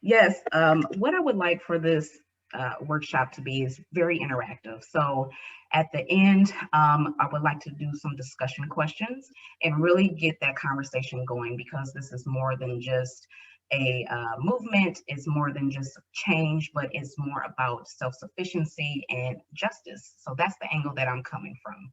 Yes, what I would like for this workshop to be is very interactive. So at the end, I would like to do some discussion questions and really get that conversation going, because this is more than just a movement, it's more than just change, but it's more about self-sufficiency and justice. So that's the angle that I'm coming from.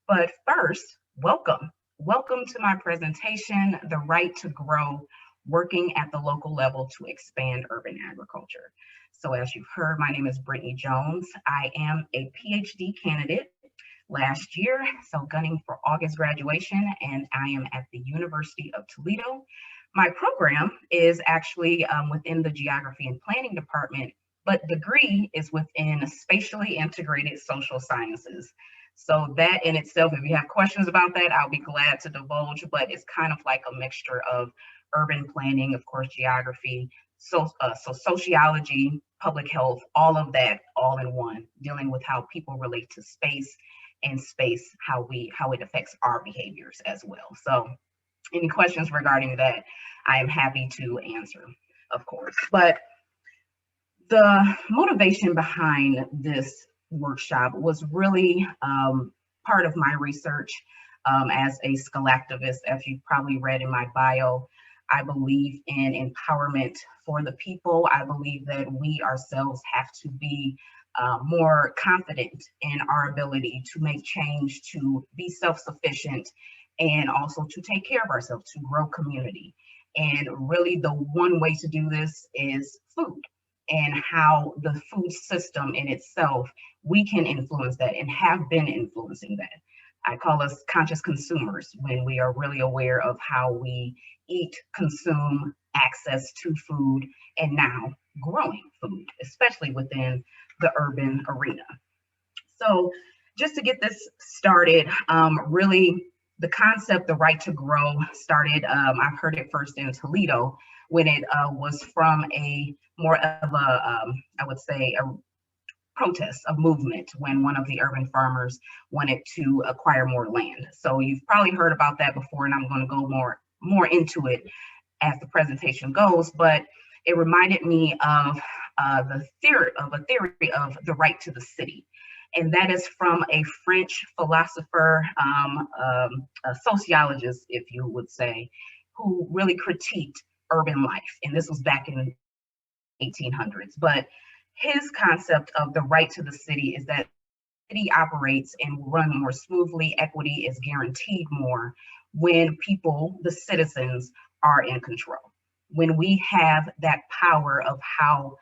But first, welcome. Welcome to my presentation, The Right to Grow, Working at the Local Level to Expand Urban Agriculture. So as you've heard, my name is Brittany Jones. I am a PhD candidate last year, so gunning for August graduation, and I am at the University of Toledo. My program is actually within the Geography and Planning Department, but degree is within Spatially Integrated Social Sciences. So that in itself, if you have questions about that, I'll be glad to divulge, but it's kind of like a mixture of urban planning, of course, geography, so sociology, public health, all of that, all in one, dealing with how people relate to space and space, how it affects our behaviors as well. So any questions regarding that, I am happy to answer, of course. But the motivation behind this workshop was really part of my research as a scholasticist. As you probably read in my bio, I believe in empowerment for the people. I believe that we ourselves have to be more confident in our ability to make change, to be self-sufficient, and also to take care of ourselves, to grow community. And really the one way to do this is food, and how the food system in itself, we can influence that and have been influencing that. I call us conscious consumers when we are really aware of how we eat, consume, access to food, and now growing food, especially within the urban arena. So just to get this started, really the concept, the right to grow, started, I've heard it first in Toledo when it was from a more of a, I would say, a protest, a movement, when one of the urban farmers wanted to acquire more land. So you've probably heard about that before, and I'm going to go more into it as the presentation goes, but it reminded me of the theory of the right to the city. And that is from a French philosopher, a sociologist, if you would say, who really critiqued urban life. And this was back in 1800s. But his concept of the right to the city is that the city operates and will run more smoothly, equity is guaranteed more when people, the citizens, are in control. When we have that power of how,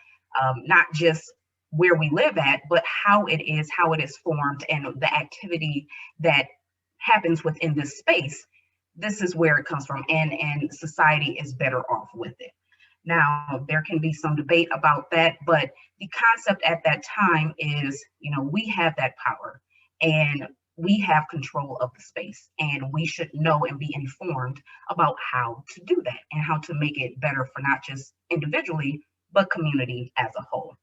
not just where we live at, but how it is formed, and the activity that happens within this space, this is where it comes from, and society is better off with it. Now, there can be some debate about that, but the concept at that time is, we have that power and we have control of the space, and we should know and be informed about how to do that and how to make it better for not just individually, but community as a whole.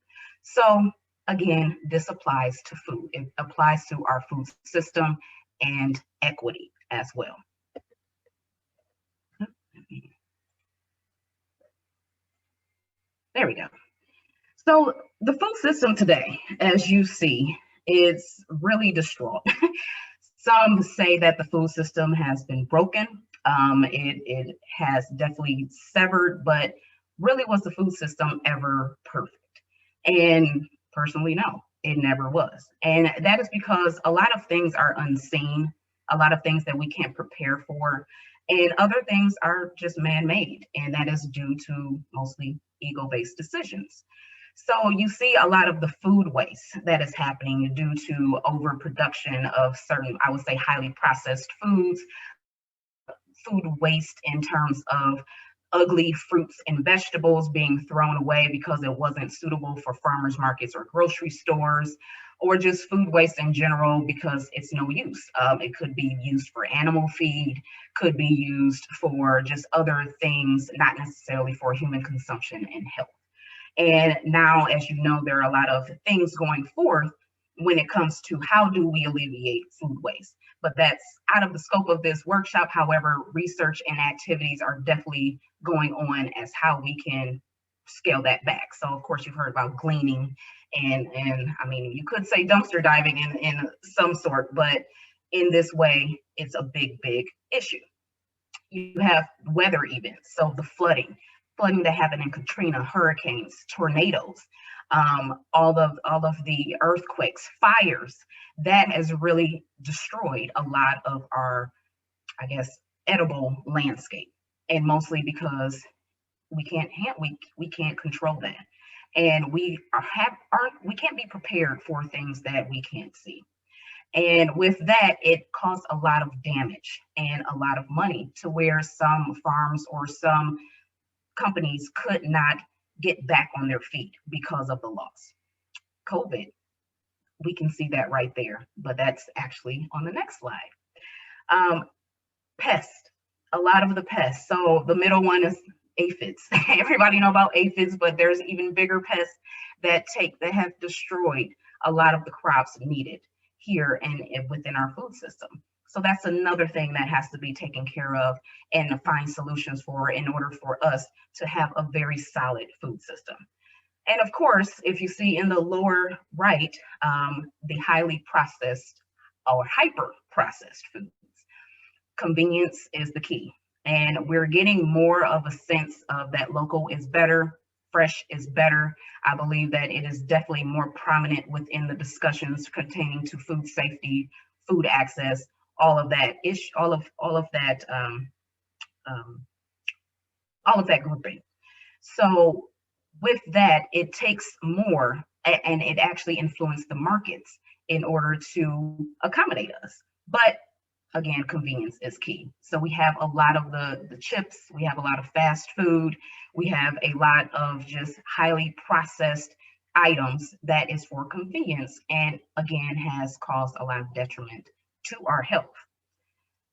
So again, this applies to food. It applies to our food system and equity as well. There we go. So the food system today, as you see, is really distraught. Some say that the food system has been broken. It has definitely severed, but really, was the food system ever perfect? And personally, no, it never was. And that is because a lot of things are unseen, a lot of things that we can't prepare for, and other things are just man-made, and that is due to mostly ego-based decisions. So you see a lot of the food waste that is happening due to overproduction of certain, I would say, highly processed foods, food waste in terms of ugly fruits and vegetables being thrown away because it wasn't suitable for farmers markets or grocery stores, or just food waste in general because it's no use. It could be used for animal feed, could be used for just other things, not necessarily for human consumption and health. And now, as you know, there are a lot of things going forth when it comes to how do we alleviate food waste. But that's out of the scope of this workshop. However, research and activities are definitely going on as how we can scale that back. So of course you've heard about gleaning and I mean, you could say dumpster diving in some sort, but in this way, it's a big issue. You have weather events, so the flooding that happened in Katrina, hurricanes, tornadoes, all of the earthquakes, fires, that has really destroyed a lot of our, I guess, edible landscape, and mostly because we can't control that, and we can't be prepared for things that we can't see. And with that, it caused a lot of damage and a lot of money, to where some farms or some companies could not get back on their feet because of the loss. COVID, we can see that right there, but that's actually on the next slide. Pests, a lot of the pests. So the middle one is aphids. Everybody know about aphids, but there's even bigger pests that have destroyed a lot of the crops needed here and within our food system. So that's another thing that has to be taken care of and find solutions for, in order for us to have a very solid food system. And of course, if you see in the lower right, the highly processed or hyper processed foods, convenience is the key. And we're getting more of a sense of that local is better, fresh is better. I believe that it is definitely more prominent within the discussions pertaining to food safety, food access, all of that grouping. So with that, it takes more, and it actually influenced the markets in order to accommodate us. But again, convenience is key. So we have a lot of the chips, we have a lot of fast food, we have a lot of just highly processed items that is for convenience, and again, has caused a lot of detriment to our health.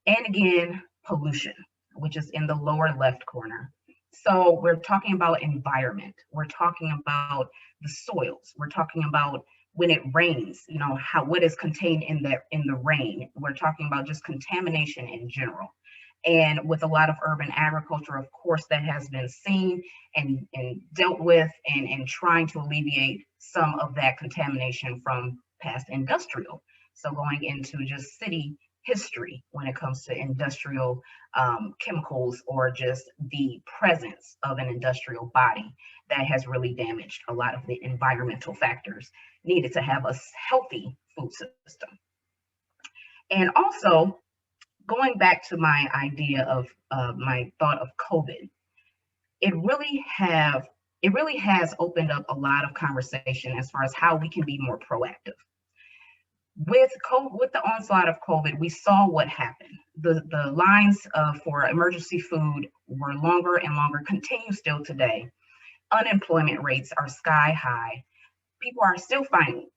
And again, pollution, which is in the lower left corner. So we're talking about environment, we're talking about the soils, we're talking about when it rains, you know, what is contained in the rain. We're talking about just contamination in general. And with a lot of urban agriculture, of course, that has been seen and dealt with, and trying to alleviate some of that contamination from past industrial. So going into just city history when it comes to industrial chemicals, or just the presence of an industrial body that has really damaged a lot of the environmental factors needed to have a healthy food system. And also, going back to my idea of my thought of COVID, it really has opened up a lot of conversation as far as how we can be more proactive. With the onslaught of COVID, we saw what happened. The lines for emergency food were longer and longer, continue still today. Unemployment rates are sky high. People are still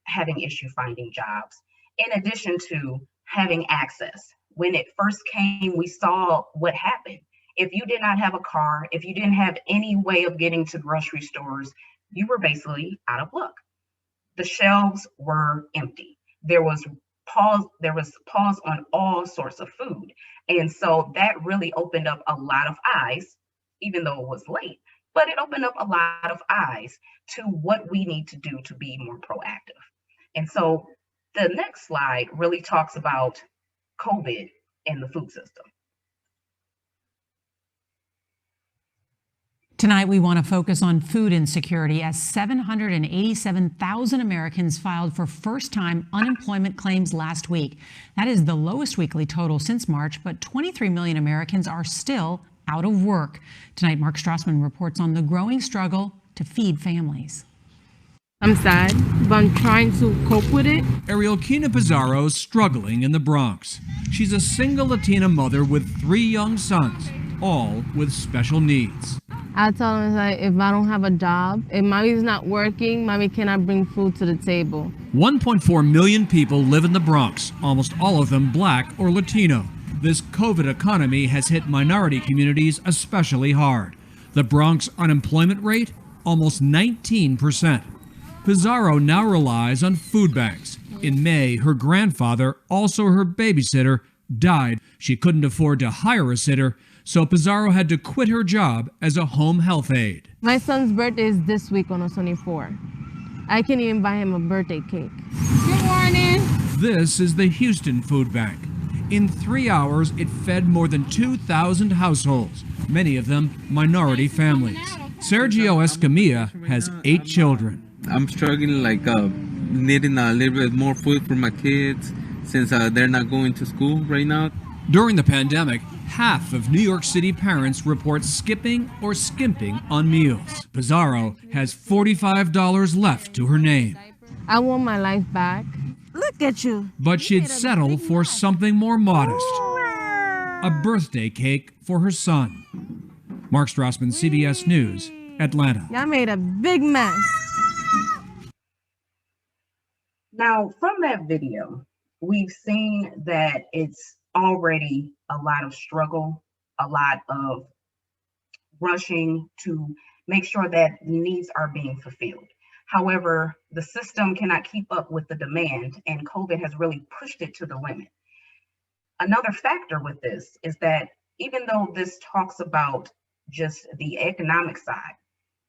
having issue finding jobs, in addition to having access. When it first came, we saw what happened. If you did not have a car, if you didn't have any way of getting to grocery stores, you were basically out of luck. The shelves were empty. There was pause on all sorts of food. And so that really opened up a lot of eyes, even though it was late, but it opened up a lot of eyes to what we need to do to be more proactive. And so the next slide really talks about COVID and the food system. Tonight, we want to focus on food insecurity, as 787,000 Americans filed for first-time unemployment claims last week. That is the lowest weekly total since March, but 23 million Americans are still out of work. Tonight, Mark Strassman reports on the growing struggle to feed families. I'm sad, but I'm trying to cope with it. Arielkina Pizarro is struggling in the Bronx. She's a single Latina mother with 3 young sons, all with special needs. I tell them, like, if I don't have a job, if mommy's not working, mommy cannot bring food to the table. 1.4 million people live in the Bronx, almost all of them Black or Latino. This COVID economy has hit minority communities especially hard. The Bronx unemployment rate, almost 19%. Pizarro now relies on food banks. In May, her grandfather, also her babysitter, died. She couldn't afford to hire a sitter, so Pizarro had to quit her job as a home health aide. My son's birthday is this week on the 24th. I can't even buy him a birthday cake. Good morning. This is the Houston Food Bank. In 3 hours, it fed more than 2,000 households, many of them minority families. Sergio Escamilla has 8 children. I'm struggling, needing a little bit more food for my kids since they're not going to school right now. During the pandemic, half of New York City parents report skipping or skimping on meals. Pizarro has $45 left to her name. I want my life back. Look at you. But she'd settle for something more modest. A birthday cake for her son. Mark Strassman, CBS News, Atlanta. Y'all made a big mess. Now, from that video, we've seen that it's already a lot of struggle, a lot of rushing to make sure that needs are being fulfilled. However, the system cannot keep up with the demand, and COVID has really pushed it to the limit. Another factor with this is that even though this talks about just the economic side,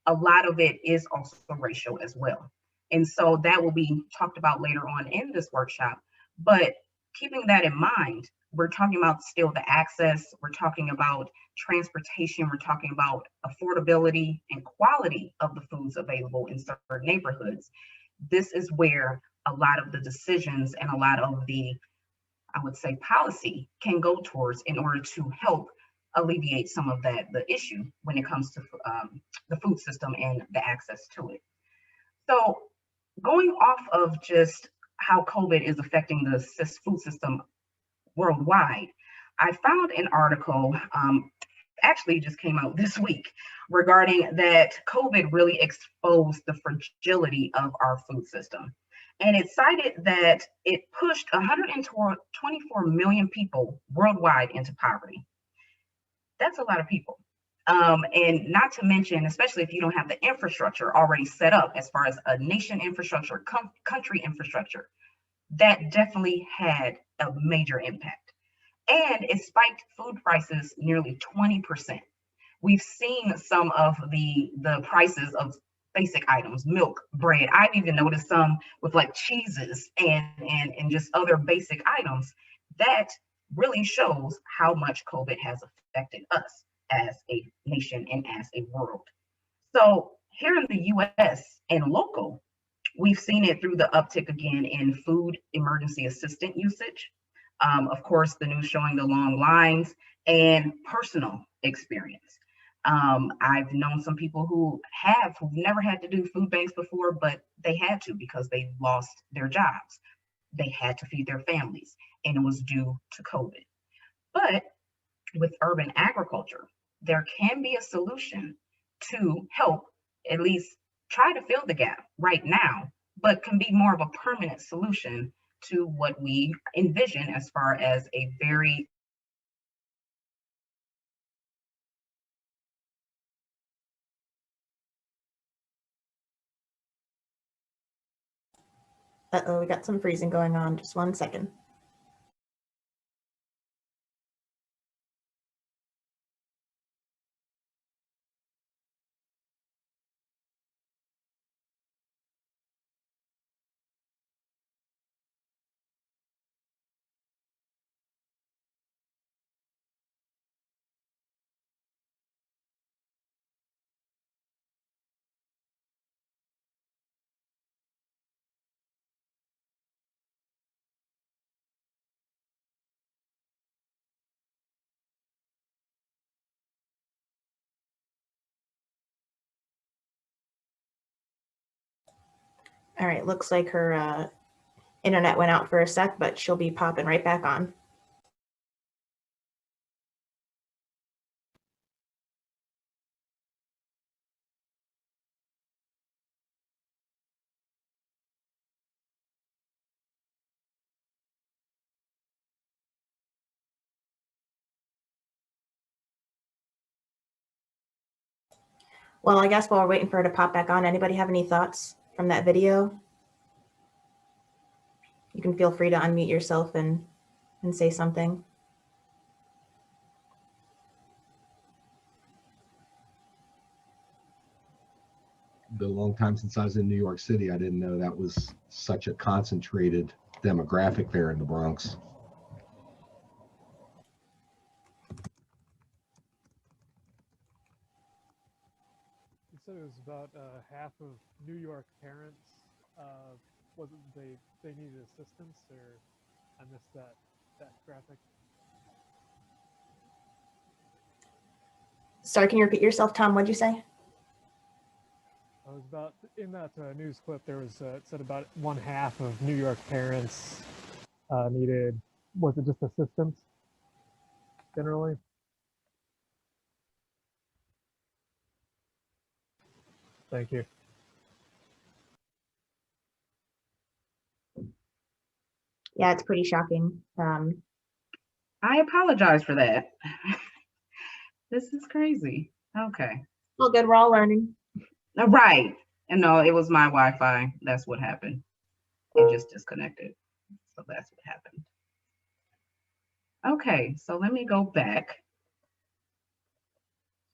a lot of it is also racial as well. And so that will be talked about later on in this workshop. But keeping that in mind, we're talking about still the access, we're talking about transportation, we're talking about affordability and quality of the foods available in certain neighborhoods. This is where a lot of the decisions and a lot of the, I would say, policy can go towards in order to help alleviate some of the issue when it comes to the food system and the access to it. So going off of just how COVID is affecting the food system worldwide, I found an article, actually just came out this week, regarding that COVID really exposed the fragility of our food system. And it cited that it pushed 124 million people worldwide into poverty. That's a lot of people. And not to mention, especially if you don't have the infrastructure already set up as far as a nation infrastructure, country infrastructure, that definitely had a major impact. And it spiked food prices nearly 20%. We've seen some of the prices of basic items, milk, bread. I've even noticed some with like cheeses and just other basic items. That really shows how much COVID has affected us as a nation and as a world. So here in the US and local, we've seen it through the uptick again in food emergency assistant usage. Of course, the news showing the long lines and personal experience. I've known some people who've never had to do food banks before, but they had to because they lost their jobs. They had to feed their families, and it was due to COVID. But with urban agriculture, there can be a solution to help at least try to fill the gap right now, but can be more of a permanent solution to what we envision as far as a very Uh-oh, we got some freezing going on. Just 1 second. All right, looks like her internet went out for a sec, but she'll be popping right back on. Well, I guess while we're waiting for her to pop back on, anybody have any thoughts from that video? You can feel free to unmute yourself and say something. the long time since I was in New York City, I didn't know that was such a concentrated demographic there in the Bronx. You said it was about half of New York parents. Wasn't they needed assistance, or I missed that graphic? Sorry, can you repeat yourself, Tom? What'd you say? I was about in that news clip. There was it said about 1/2 of New York parents needed. Was it just assistance generally? Thank you. Yeah, it's pretty shocking. I apologize for that. This is crazy. Okay. Well, good. We're all learning. Right. And no, it was my Wi-Fi. That's what happened. It just disconnected. So that's what happened. Okay, so let me go back.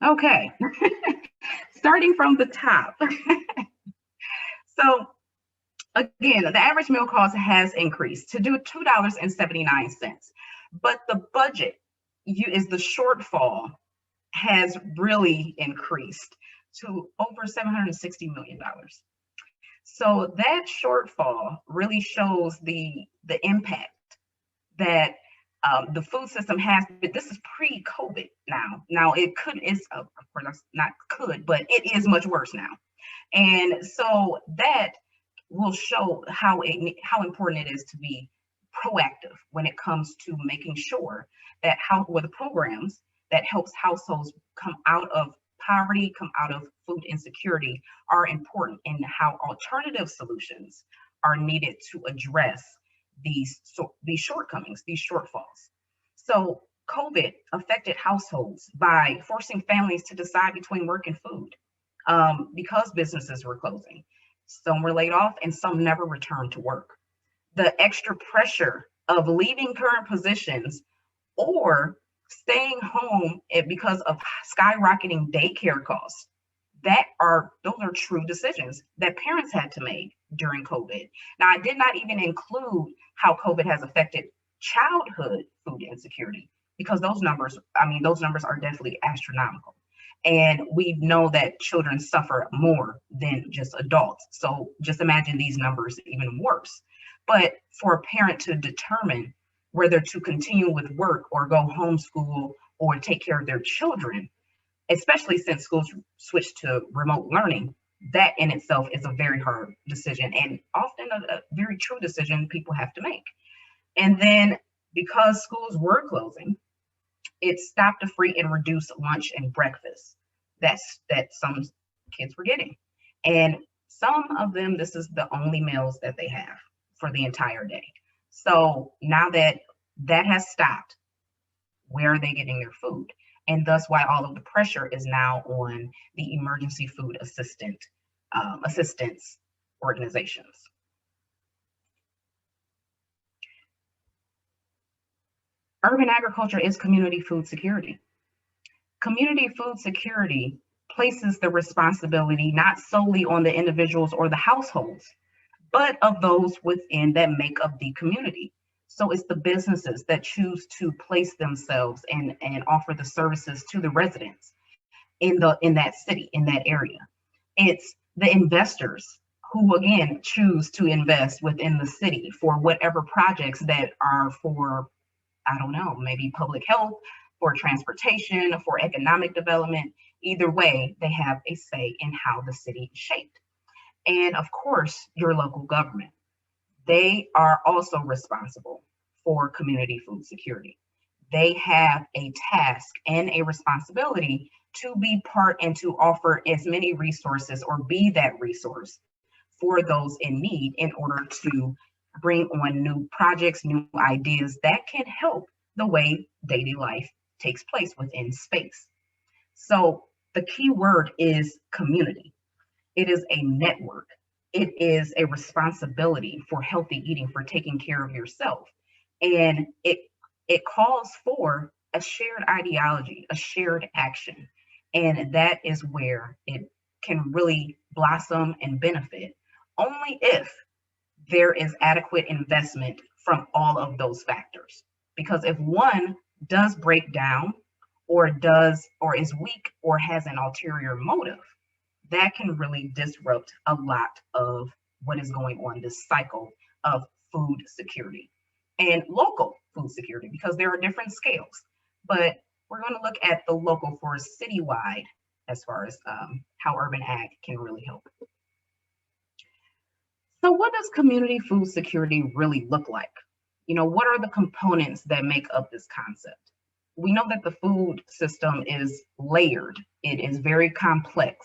Okay. Starting from the top. So again, the average meal cost has increased to do $2.79, but the budget is the shortfall has really increased to over $760 million. So that shortfall really shows the impact that the food system has. But this is pre-COVID now. Now it could is of course that's not could, but it is much worse now. And so that will show how important it is to be proactive when it comes to making sure that the programs that helps households come out of poverty, come out of food insecurity are important, and how alternative solutions are needed to address these shortcomings, these shortfalls. So COVID affected households by forcing families to decide between work and food because businesses were closing. Some were laid off and some never returned to work. The extra pressure of leaving current positions or staying home because of skyrocketing daycare costs, those are true decisions that parents had to make during COVID. Now, I did not even include how COVID has affected childhood food insecurity, because those numbers are definitely astronomical. And we know that children suffer more than just adults. So just imagine these numbers even worse. But for a parent to determine whether to continue with work or go homeschool or take care of their children, especially since schools switched to remote learning, that in itself is a very hard decision, and often a very true decision people have to make. And then because schools were closing, it stopped a free and reduced lunch and breakfast that some kids were getting. And some of them, this is the only meals that they have for the entire day. So now that has stopped, where are they getting their food? And thus why all of the pressure is now on the emergency food assistance organizations. Urban agriculture is community food security. Community food security places the responsibility not solely on the individuals or the households, but of those within that make up the community. So it's the businesses that choose to place themselves and offer the services to the residents in that city, in that area. It's the investors who again choose to invest within the city for whatever projects that are for, I don't know, maybe public health, for transportation, for economic development. Either way, they have a say in how the city is shaped. And of course, your local government. They are also responsible for community food security. They have a task and a responsibility to be part and to offer as many resources or be that resource for those in need in order to bring on new projects, new ideas that can help the way daily life takes place within space. So the key word is community. It is a network. It is a responsibility for healthy eating, for taking care of yourself. And it calls for a shared ideology, a shared action. And that is where it can really blossom and benefit only if there is adequate investment from all of those factors. Because if one does break down or is weak or has an ulterior motive, that can really disrupt a lot of what is going on, this cycle of food security and local food security, because there are different scales. But we're going to look at the local for citywide as far as how urban ag can really help. So what does community food security really look like? What are the components that make up this concept? We know that the food system is layered. It is very complex,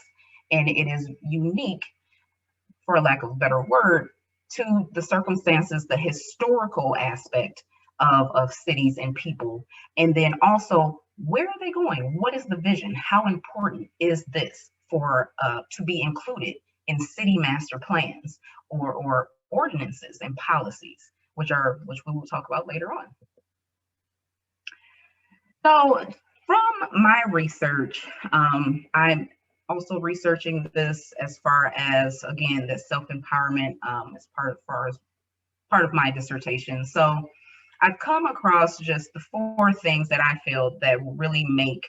and it is unique, for lack of a better word, to the circumstances, the historical aspect of cities and people. And then also, where are they going? What is the vision? How important is this for to be included in city master plans or ordinances and policies, which we will talk about later on. So from my research, I'm also researching this as far as, again, the self-empowerment as part of my dissertation. So I've come across just the 4 things that I feel that really make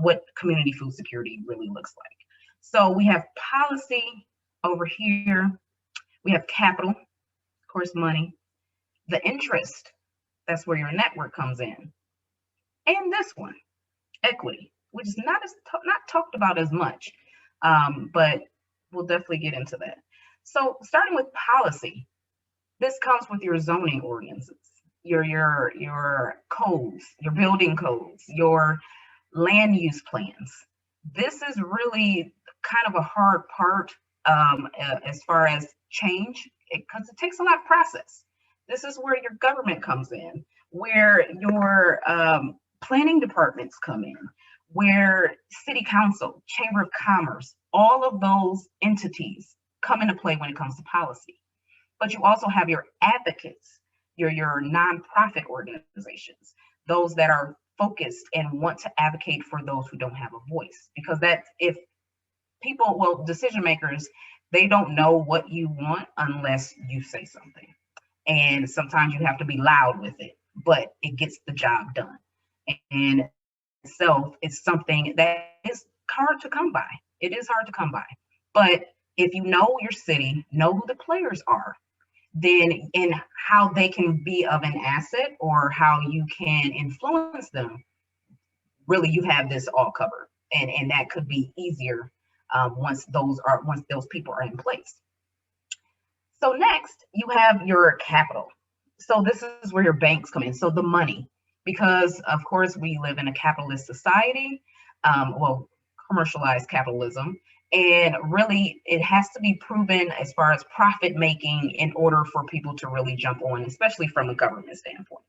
what community food security really looks like. So we have policy over here. We have capital, of course, money, the interest, that's where your network comes in. And this one, equity, which is not talked about as much, but we'll definitely get into that. So starting with policy, this comes with your zoning ordinances, your codes, your building codes, your land use plans. This is really kind of a hard part as far as change, because it takes a lot of process. This is where your government comes in, where your planning departments come in, where city council, chamber of commerce, all of those entities come into play when it comes to policy. But you also have your advocates, your nonprofit organizations, those that are focused and want to advocate for those who don't have a voice. Because that's if people, well, decision makers, they don't know what you want unless you say something. And sometimes you have to be loud with it, but it gets the job done. And itself is something that is hard to come by. It is hard to come by. But if you know your city, know who the players are, then in how they can be of an asset or how you can influence them, really you have this all covered. And that could be easier once those people are in place. So next, you have your capital. So this is where your banks come in. So the money, because of course we live in a capitalist society, commercialized capitalism, and really it has to be proven as far as profit making in order for people to really jump on, especially from a government standpoint.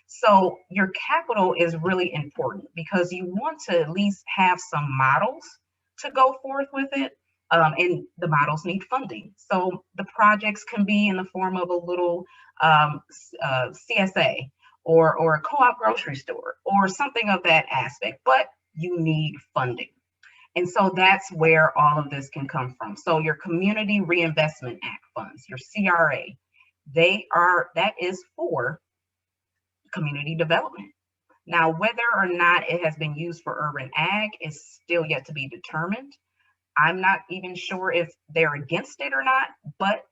So your capital is really important because you want to at least have some models to go forth with it. And the models need funding. So the projects can be in the form of a little CSA or a co-op grocery store or something of that aspect, but you need funding. And so that's where all of this can come from. So your Community Reinvestment Act funds, your CRA, that is for community development. Now, whether or not it has been used for urban ag is still yet to be determined. I'm not even sure if they're against it or not, but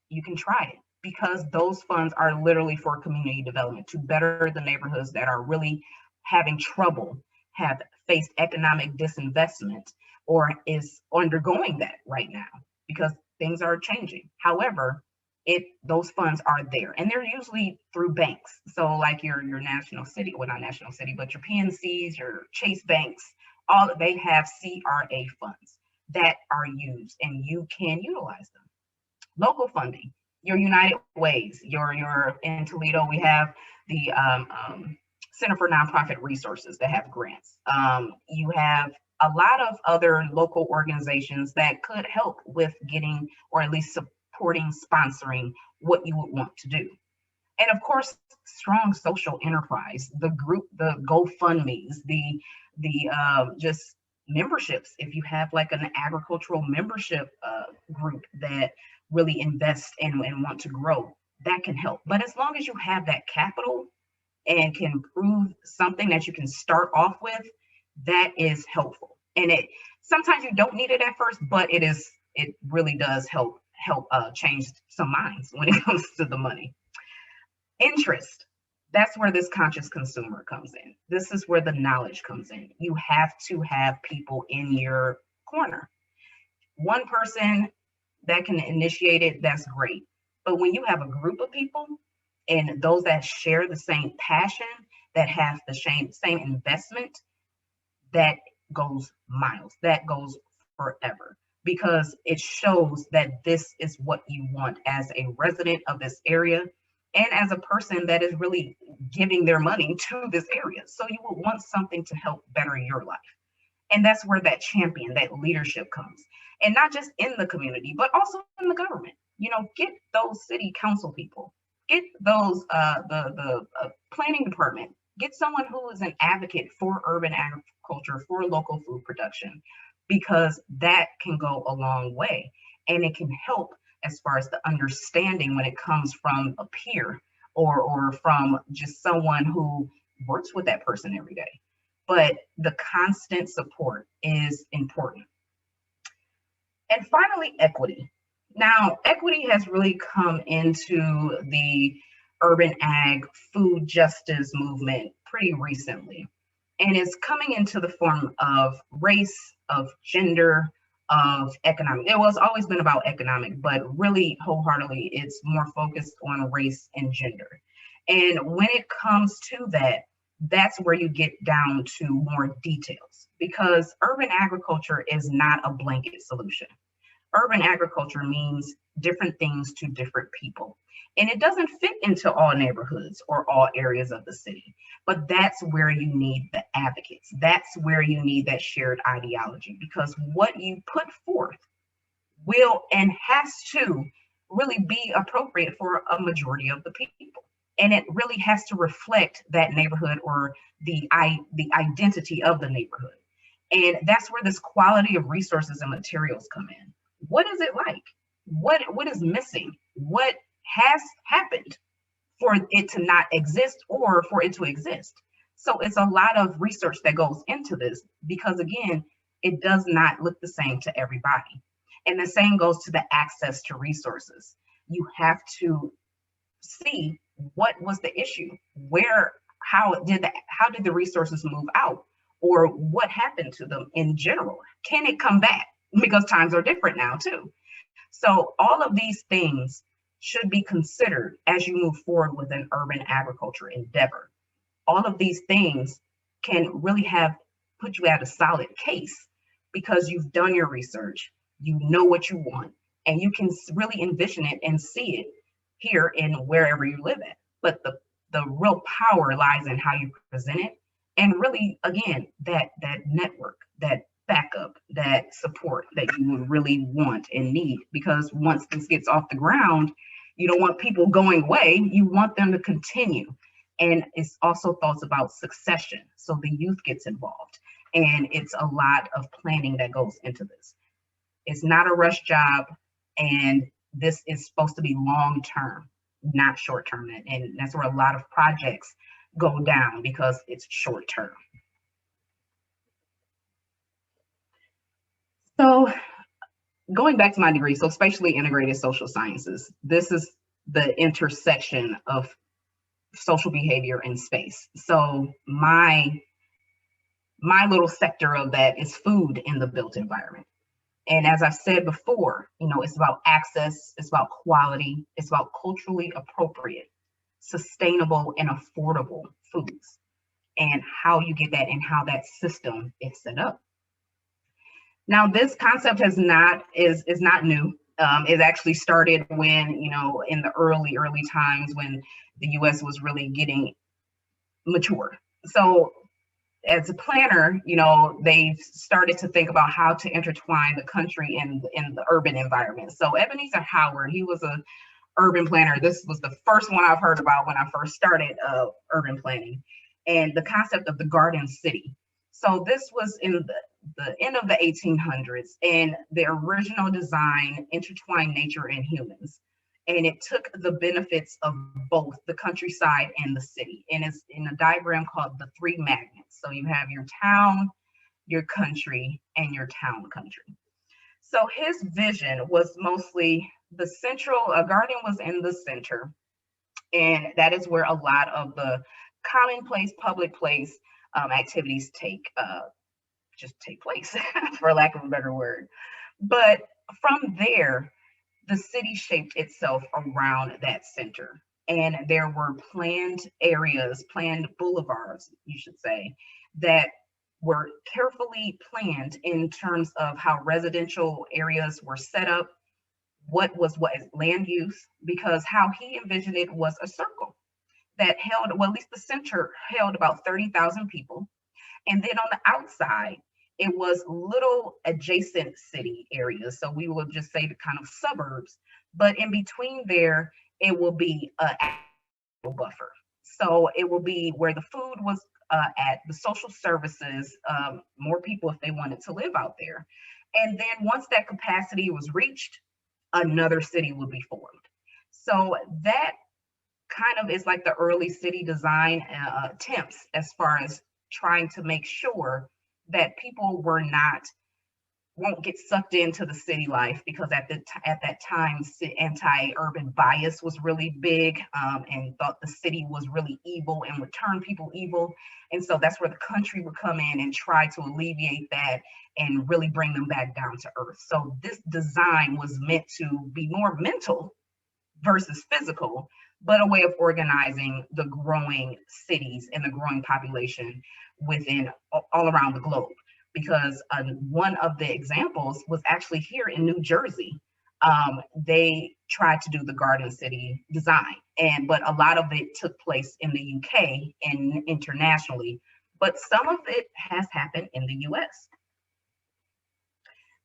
you can try it because those funds are literally for community development to better the neighborhoods that are really having trouble, have faced economic disinvestment, or is undergoing that right now because things are changing. However, those funds are there and they're usually through banks. So like your national city, well, not national city, but your PNCs, your Chase banks, they have CRA funds that are used and you can utilize them. Local funding, your United Ways, in Toledo, we have the Center for Nonprofit Resources that have grants. You have a lot of other local organizations that could help with getting, or at least supporting, sponsoring what you would want to do. And of course, strong social enterprise, the GoFundMes, the just memberships, if you have like an agricultural membership group that really invest and want to grow, that can help. But as long as you have that capital and can prove something that you can start off with, that is helpful. And it sometimes you don't need it at first, but it really does help change some minds when it comes to the money. Interest, that's where this conscious consumer comes in. This is where the knowledge comes in. You have to have people in your corner. One person that can initiate it, that's great. But when you have a group of people and those that share the same passion, that have the same investment, that goes miles, that goes forever, because it shows that this is what you want as a resident of this area and as a person that is really giving their money to this area. So you will want something to help better your life. And that's where that champion, that leadership comes. And not just in the community, but also in the government. You know, get those city council people, get those, the planning department, get someone who is an advocate for urban agriculture, for local food production, because that can go a long way. And it can help as far as the understanding when it comes from a peer or from just someone who works with that person every day. But the constant support is important. And finally, equity. Now, equity has really come into the urban ag food justice movement pretty recently. And it's coming into the form of race, of gender, of economic. It was always been about economic, but really wholeheartedly, it's more focused on race and gender. And when it comes to that, that's where you get down to more details, because urban agriculture is not a blanket solution. Urban agriculture means different things to different people. And it doesn't fit into all neighborhoods or all areas of the city, but that's where you need the advocates. That's where you need that shared ideology, because what you put forth will and has to really be appropriate for a majority of the people. And it really has to reflect that neighborhood or the identity of the neighborhood. And that's where this quality of resources and materials come in. What is it like? What is missing? What has happened for it to not exist or for it to exist? So it's a lot of research that goes into this, because again, it does not look the same to everybody. And the same goes to the access to resources. You have to see what was the issue, how did the resources move out, or what happened to them in general? Can it come back? Because times are different now too. So all of these things should be considered as you move forward with an urban agriculture endeavor. All of these things can really put you at a solid case, because you've done your research, you know what you want, and you can really envision it and see it here in wherever you live at. But the real power lies in how you present it, and really, again, that network, that backup, that support that you would really want and need. Because once this gets off the ground, you don't want people going away, you want them to continue. And it's also thoughts about succession, so the youth gets involved. And it's a lot of planning that goes into this. It's not a rush job, and this is supposed to be long-term, not short-term. And that's where a lot of projects go down, because it's short-term. So going back to my degree, so spatially integrated social sciences, this is the intersection of social behavior and space. So my little sector of that is food in the built environment. And as I've said before, it's about access, it's about quality, it's about culturally appropriate, sustainable, and affordable foods, and how you get that and how that system is set up. Now, this concept is not new. It actually started when, in the early times when the US was really getting mature. So as a planner, they've started to think about how to intertwine the country in the urban environment. So Ebenezer Howard, he was an urban planner. This was the first one I've heard about when I first started urban planning, and the concept of the garden city. So this was in the end of the 1800s, and the original design intertwined nature and humans. And it took the benefits of both the countryside and the city. And it's in a diagram called the three magnets. So you have your town, your country, and your town country. So his vision was mostly the central, a garden was in the center. And that is where a lot of the commonplace, public place activities take place, for lack of a better word. But from there, the city shaped itself around that center. And there were planned areas, planned boulevards, you should say, that were carefully planned in terms of how residential areas were set up, what land use, because how he envisioned it was a circle that held, well, at least the center held about 30,000 people. And then on the outside, it was little adjacent city areas. So we will just say the kind of suburbs, but in between there, it will be a buffer. So it will be where the food was at, the social services, more people if they wanted to live out there. And then once that capacity was reached, another city would be formed. So that kind of is like the early city design attempts as far as trying to make sure that people won't get sucked into the city life, because at that time, anti-urban bias was really big, and thought the city was really evil and would turn people evil. And so that's where the country would come in and try to alleviate that and really bring them back down to earth. So this design was meant to be more mental versus physical, but a way of organizing the growing cities and the growing population within all around the globe. Because one of the examples was actually here in New Jersey. They tried to do the garden city design, but a lot of it took place in the UK and internationally, but some of it has happened in the US.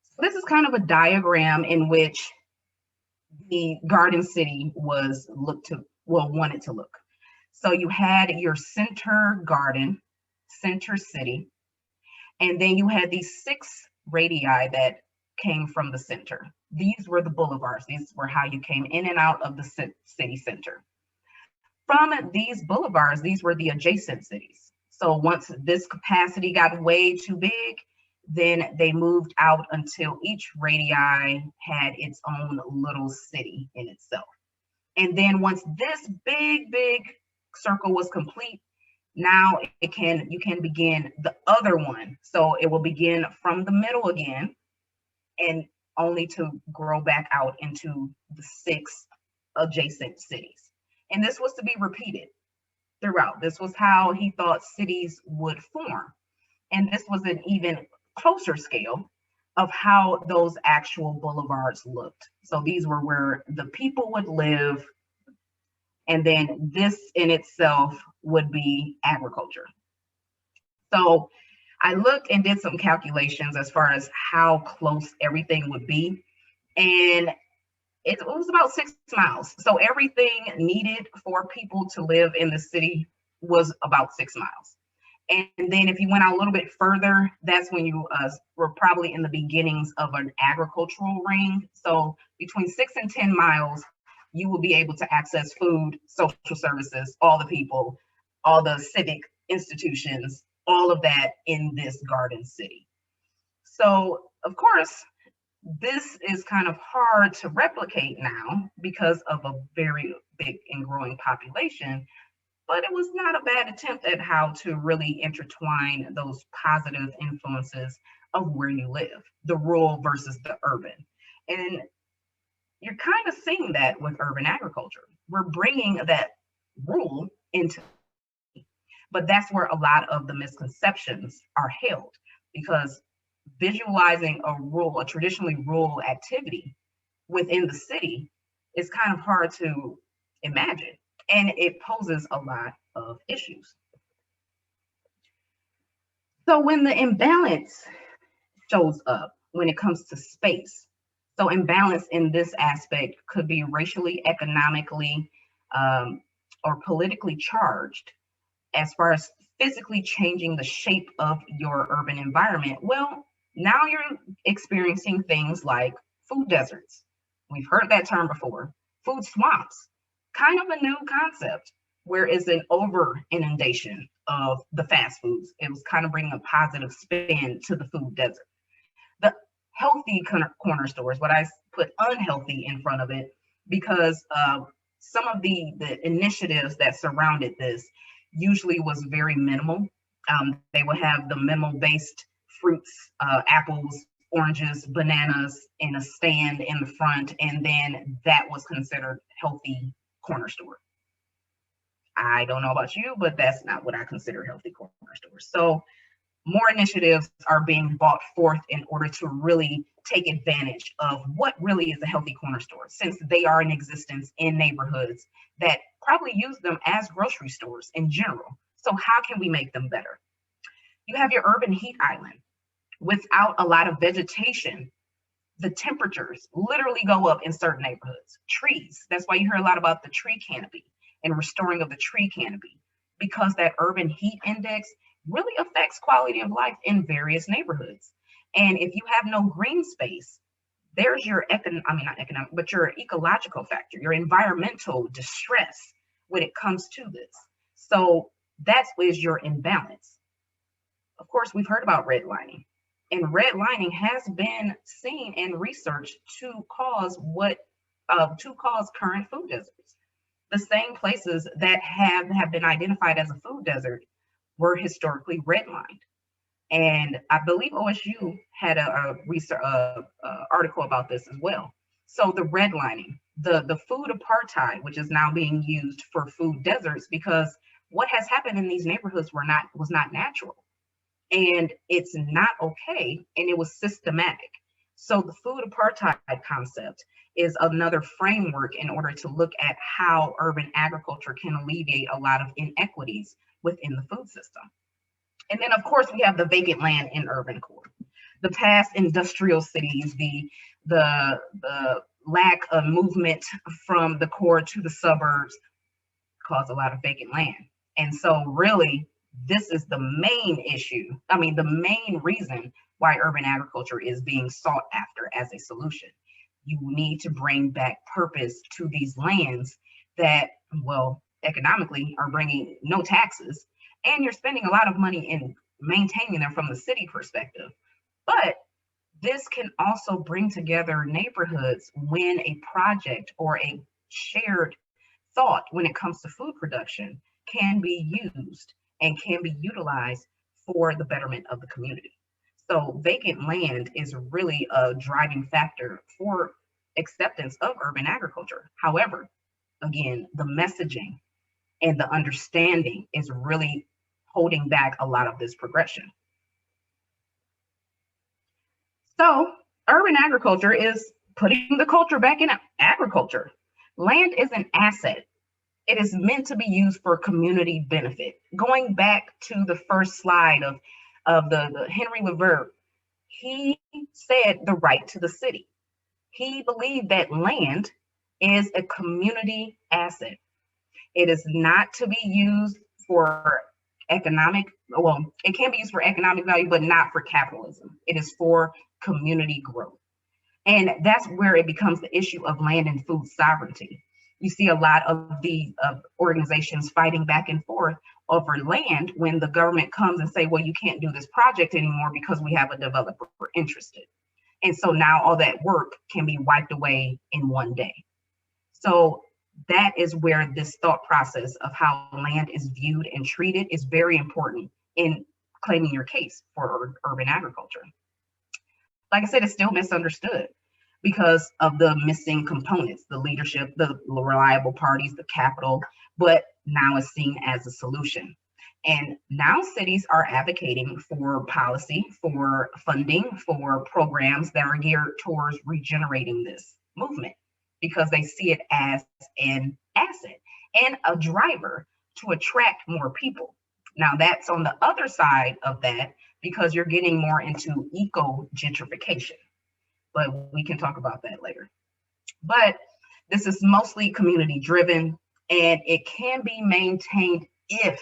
So this is kind of a diagram in which the garden city was wanted to look. So you had your center garden, center city, and then you had these 6 radii that came from the center. These were the boulevards. These were how you came in and out of the city center. From these boulevards, these were the adjacent cities. So once this capacity got way too big, then they moved out until each radii had its own little city in itself. And then once this big circle was complete, now you can begin the other one. So it will begin from the middle again, and only to grow back out into the 6 adjacent cities. And this was to be repeated throughout. This was how he thought cities would form. And this was an even closer scale of how those actual boulevards looked. So these were where the people would live. And then this in itself would be agriculture. So I looked and did some calculations as far as how close everything would be. And it was about 6 miles. So everything needed for people to live in the city was about 6 miles. And then if you went out a little bit further, that's when you were probably in the beginnings of an agricultural ring. So between 6 and 10 miles, you will be able to access food, social services, all the people, all the civic institutions, all of that in this garden city. So of course, this is kind of hard to replicate now because of a very big and growing population, but it was not a bad attempt at how to really intertwine those positive influences of where you live, the rural versus the urban. And you're kind of seeing that with urban agriculture. We're bringing that rural into, but that's where a lot of the misconceptions are held, because visualizing a traditionally rural activity within the city is kind of hard to imagine, and it poses a lot of issues. So when the imbalance shows up when it comes to space, so imbalance in this aspect could be racially, economically, or politically charged as far as physically changing the shape of your urban environment. Well, Now you're experiencing things like food deserts. We've heard that term before. Food swamps, kind of a new concept, where it's an over inundation of the fast foods. It was kind of bringing a positive spin to the food desert. The healthy corner stores, what I put unhealthy in front of it, because some of the initiatives that surrounded this usually was very minimal. They would have the minimal based fruits, apples, oranges, bananas in a stand in the front, and then that was considered healthy corner store. I don't know about you, but that's not what I consider healthy corner stores. So more initiatives are being brought forth in order to really take advantage of what really is a healthy corner store, since they are in existence in neighborhoods that probably use them as grocery stores in general. So how can we make them better? You have your urban heat island. Without a lot of vegetation, the temperatures literally go up in certain neighborhoods. Trees, that's why you hear a lot about the tree canopy and restoring of the tree canopy, because that urban heat index really affects quality of life in various neighborhoods. And if you have no green space, there's your not economic, but your ecological factor, your environmental distress when it comes to this. So that's where's your imbalance. Of course, we've heard about redlining, and redlining has been seen and researched to cause current food deserts. The same places that have been identified as a food desert were historically redlined. And I believe OSU had a research article about this as well. So the redlining, the food apartheid, which is now being used for food deserts, because what has happened in these neighborhoods was not natural, and it's not okay, and it was systematic. So the food apartheid concept is another framework in order to look at how urban agriculture can alleviate a lot of inequities within the food system. And then, of course, we have the vacant land in urban core, the past industrial cities, the lack of movement from the core to the suburbs cause a lot of vacant land. And so really, this is the main issue. The main reason why urban agriculture is being sought after as a solution. You need to bring back purpose to these lands that, well, economically are bringing no taxes, and you're spending a lot of money in maintaining them from the city perspective. But this can also bring together neighborhoods when a project or a shared thought when it comes to food production can be used and can be utilized for the betterment of the community. So vacant land is really a driving factor for acceptance of urban agriculture. However, again, the messaging and the understanding is really holding back a lot of this progression. So urban agriculture is putting the culture back in agriculture. Land is an asset. It is meant to be used for community benefit. Going back to the first slide of the Henry Levert, he said the right to the city. He believed that land is a community asset. It is not to be used for economic, well, it can be used for economic value, but not for capitalism. It is for community growth. And that's where it becomes the issue of land and food sovereignty. You see a lot of the organizations fighting back and forth over land when the government comes and say, well, you can't do this project anymore because we have a developer interested. And so now all that work can be wiped away in one day. So that is where this thought process of how land is viewed and treated is very important in claiming your case for urban agriculture. Like I said, it's still misunderstood because of the missing components, the leadership, the reliable parties, the capital, but now it's seen as a solution. And now cities are advocating for policy, for funding, for programs that are geared towards regenerating this movement because they see it as an asset and a driver to attract more people. Now that's on the other side of that because you're getting more into eco-gentrification, but we can talk about that later. But this is mostly community driven and it can be maintained if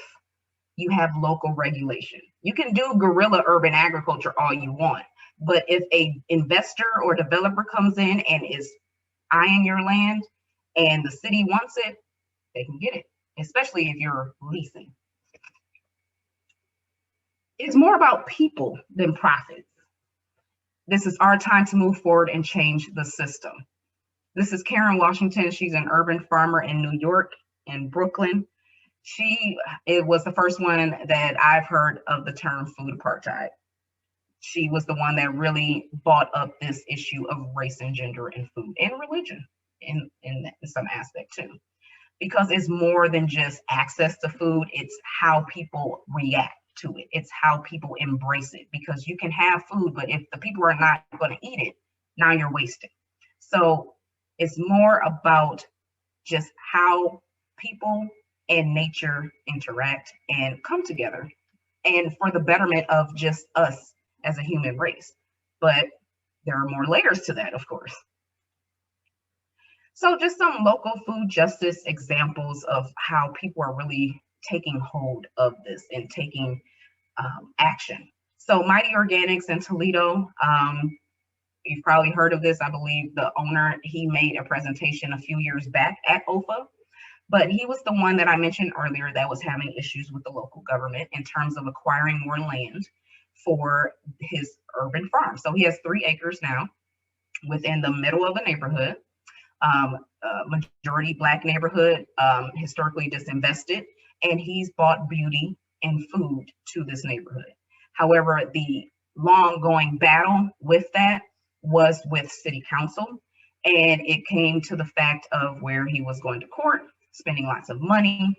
you have local regulation. You can do guerrilla urban agriculture all you want, But if a investor or developer comes in and is eyeing your land and the city wants it, they can get it, especially if you're leasing. It's more about people than profits. This is our time to move forward and change the system. This is Karen Washington. She's an urban farmer in New York, in Brooklyn. It was the first one that I've heard of the term food apartheid. She was the one that really brought up this issue of race and gender in food and religion in some aspect too, because it's more than just access to food. It's how people react to it. It's how people embrace it, because you can have food, but if the people are not going to eat it, now you're wasting. So it's more about just how people and nature interact and come together, and for the betterment of just us as a human race. But there are more layers to that, of course. So just some local food justice examples of how people are really taking hold of this and taking action. So Mighty Organics in Toledo, you've probably heard of this. I believe the owner, he made a presentation a few years back at OEFFA, but he was the one that I mentioned earlier that was having issues with the local government in terms of acquiring more land for his urban farm. So he has 3 acres now within the middle of a neighborhood, majority Black neighborhood, historically disinvested, and he's brought beauty and food to this neighborhood. However, the long going battle with that was with city council, and it came to the fact of where he was going to court, spending lots of money.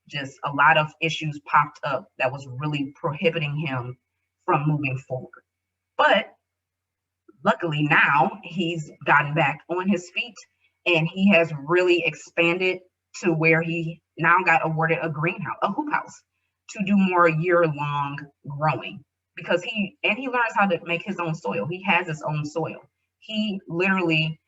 Just a lot of issues popped up that was really prohibiting him from moving forward. But luckily now he's gotten back on his feet, and he has really expanded to where he now got awarded a greenhouse, a hoop house, to do more year-long growing, because he learns how to make his own soil. He has his own soil. He literally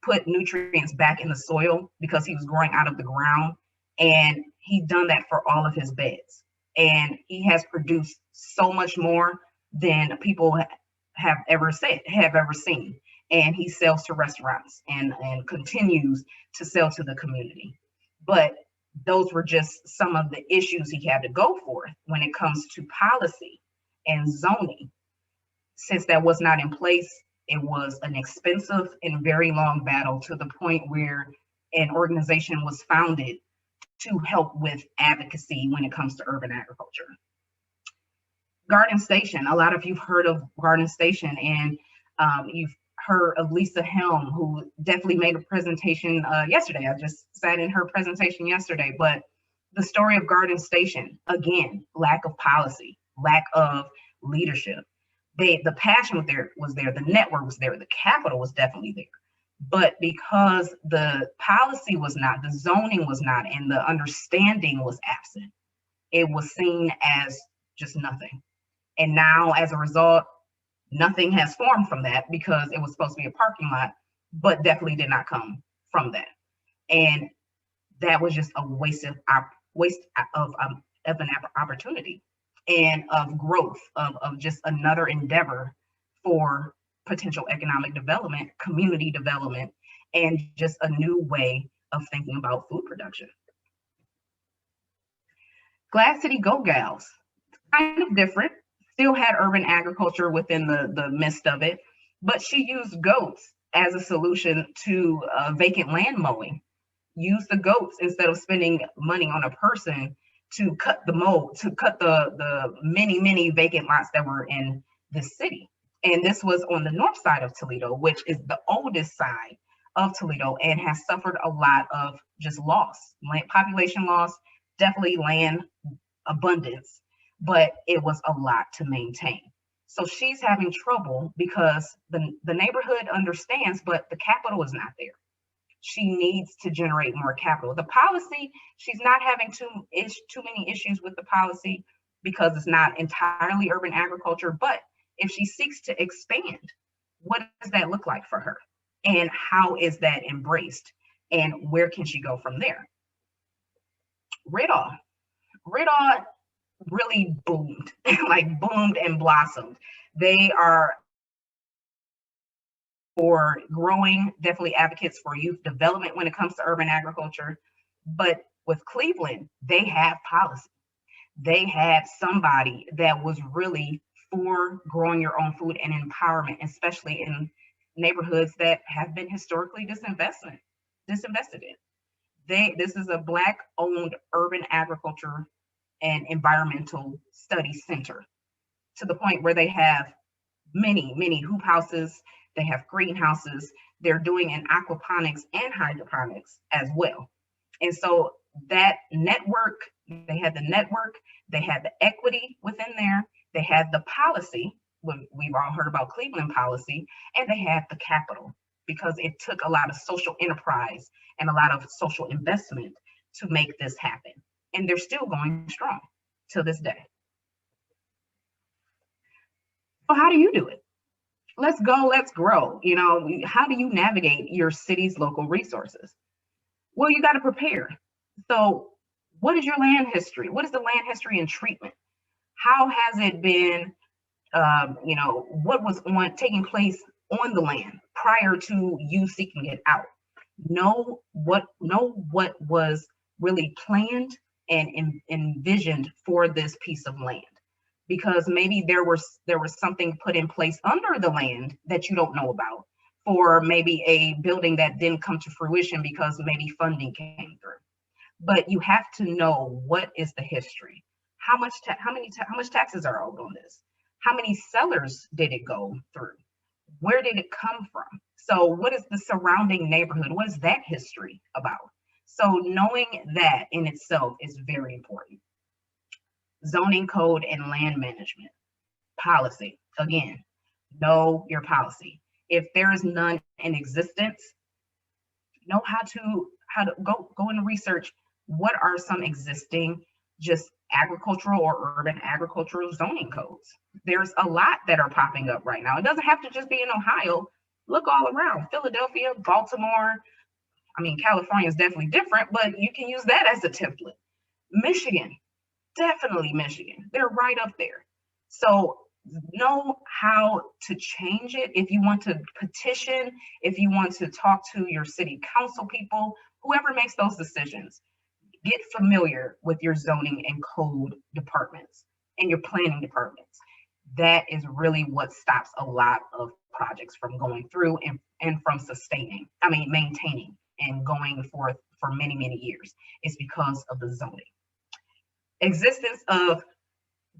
put nutrients back in the soil because he was growing out of the ground, and he's done that for all of his beds. And he has produced so much more than people have ever seen. And he sells to restaurants and continues to sell to the community. But those were just some of the issues he had to go for when it comes to policy and zoning. Since that was not in place, it was an expensive and very long battle, to the point where an organization was founded to help with advocacy when it comes to urban agriculture. Garden Station, a lot of you've heard of Garden Station, and you've heard of Lisa Helm, who definitely made a presentation yesterday. I just sat in her presentation yesterday, but the story of Garden Station, again, lack of policy, lack of leadership. The passion was there, the network was there, the capital was definitely there. But because the policy was not, the zoning was not, and the understanding was absent, it was seen as just nothing. And now, as a result, nothing has formed from that, because it was supposed to be a parking lot, but definitely did not come from that. And that was just a waste of an opportunity and of growth, of just another endeavor for potential economic development, community development, and just a new way of thinking about food production. Glass City Go Gals, kind of different, still had urban agriculture within the midst of it, but she used goats as a solution to vacant land mowing. Use the goats instead of spending money on a person to cut the many vacant lots that were in the city. And this was on the north side of Toledo, which is the oldest side of Toledo, and has suffered a lot of just loss, land population loss, definitely land abundance, but it was a lot to maintain. So she's having trouble because the neighborhood understands, but the capital is not there. She needs to generate more capital. The policy, she's not having too many issues with the policy because it's not entirely urban agriculture, but if she seeks to expand, what does that look like for her? And how is that embraced? And where can she go from there? Riddaw really boomed, like boomed and blossomed. They are for growing, definitely advocates for youth development when it comes to urban agriculture. But with Cleveland, they have policy. They had somebody that was really for growing your own food and empowerment, especially in neighborhoods that have been historically disinvested in. This is a Black owned urban agriculture and environmental studies center, to the point where they have many hoop houses, they have greenhouses, they're doing an aquaponics and hydroponics as well. And so that network, they had the network, they had the equity within there, they had the policy, we've all heard about Cleveland policy, and they had the capital, because it took a lot of social enterprise and a lot of social investment to make this happen. And they're still going strong to this day. So how do you do it? Let's go, let's grow. You know, how do you navigate your city's local resources? Well, you got to prepare. So what is your land history? What is the land history and treatment? How has it been, what was taking place on the land prior to you seeking it out? Know what was really planned and envisioned for this piece of land, because maybe there was something put in place under the land that you don't know about, for maybe a building that didn't come to fruition because maybe funding came through. But you have to know, what is the history? How much taxes are owed on this? How many sellers did it go through? Where did it come from? So what is the surrounding neighborhood? What is that history about? So knowing that in itself is very important. Zoning code and land management. Policy, again, know your policy. If there is none in existence, know how to go and research what are some existing just agricultural or urban agricultural zoning codes. There's a lot that are popping up right now. It doesn't have to just be in Ohio. Look all around. Philadelphia, Baltimore. I mean, California is definitely different, but you can use that as a template. Michigan, definitely Michigan. They're right up there. So know how to change it. If you want to petition, if you want to talk to your city council people, whoever makes those decisions, get familiar with your zoning and code departments and your planning departments. That is really what stops a lot of projects from going through and from maintaining and going forth for many years. It's because of the zoning. Existence of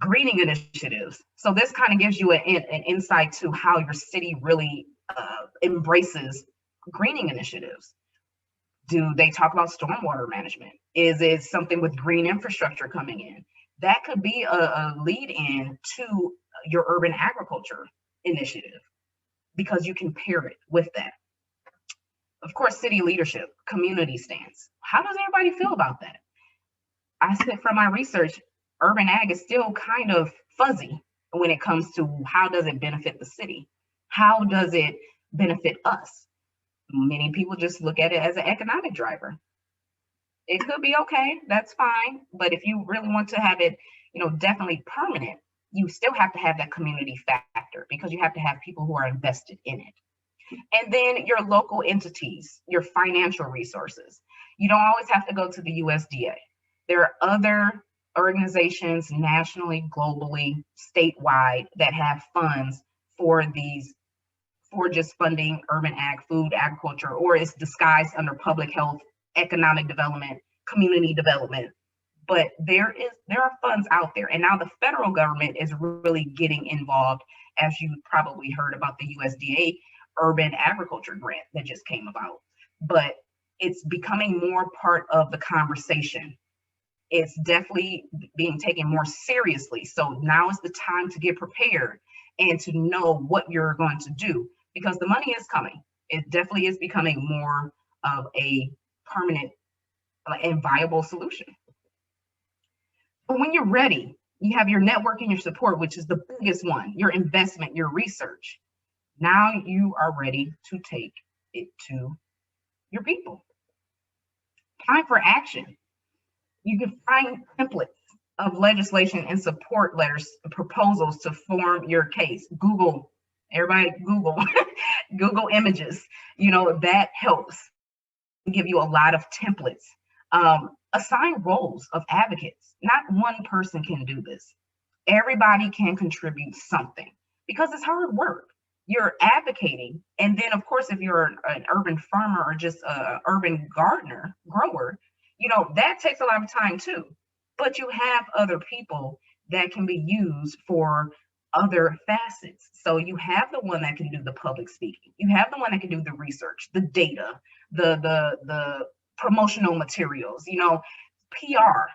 greening initiatives. So this kind of gives you an insight to how your city really embraces greening initiatives. Do they talk about stormwater management? Is it something with green infrastructure coming in? That could be a lead in to your urban agriculture initiative, because you can pair it with that. Of course, city leadership, community stance. How does everybody feel about that? I said from my research, urban ag is still kind of fuzzy when it comes to how does it benefit the city? How does it benefit us? Many people just look at it as an economic driver. It could be okay, that's fine. But if you really want to have it, definitely permanent, you still have to have that community factor, because you have to have people who are invested in it. And then your local entities, your financial resources. You don't always have to go to the USDA. There are other organizations nationally, globally, statewide that have funds for just funding urban ag, food, agriculture, or it's disguised under public health, economic development, community development. But there are funds out there. And now the federal government is really getting involved, as you probably heard about the USDA urban agriculture grant that just came about. But it's becoming more part of the conversation. It's definitely being taken more seriously. So now is the time to get prepared and to know what you're going to do, because the money is coming. It definitely is becoming more of a permanent and viable solution. But when you're ready, you have your network and your support, which is the biggest one, your investment, your research. Now you are ready to take it to your people. Time for action. You can find templates of legislation and support letters, proposals to form your case. Google, everybody Google, Google images, that helps give you a lot of templates. Assign roles of advocates. Not one person can do this. Everybody can contribute something because it's hard work. You're advocating. And then of course, if you're an urban farmer or just an urban gardener, grower, that takes a lot of time too. But you have other people that can be used for other facets. So you have the one that can do the public speaking. You have the one that can do the research, the data, the promotional materials, PR.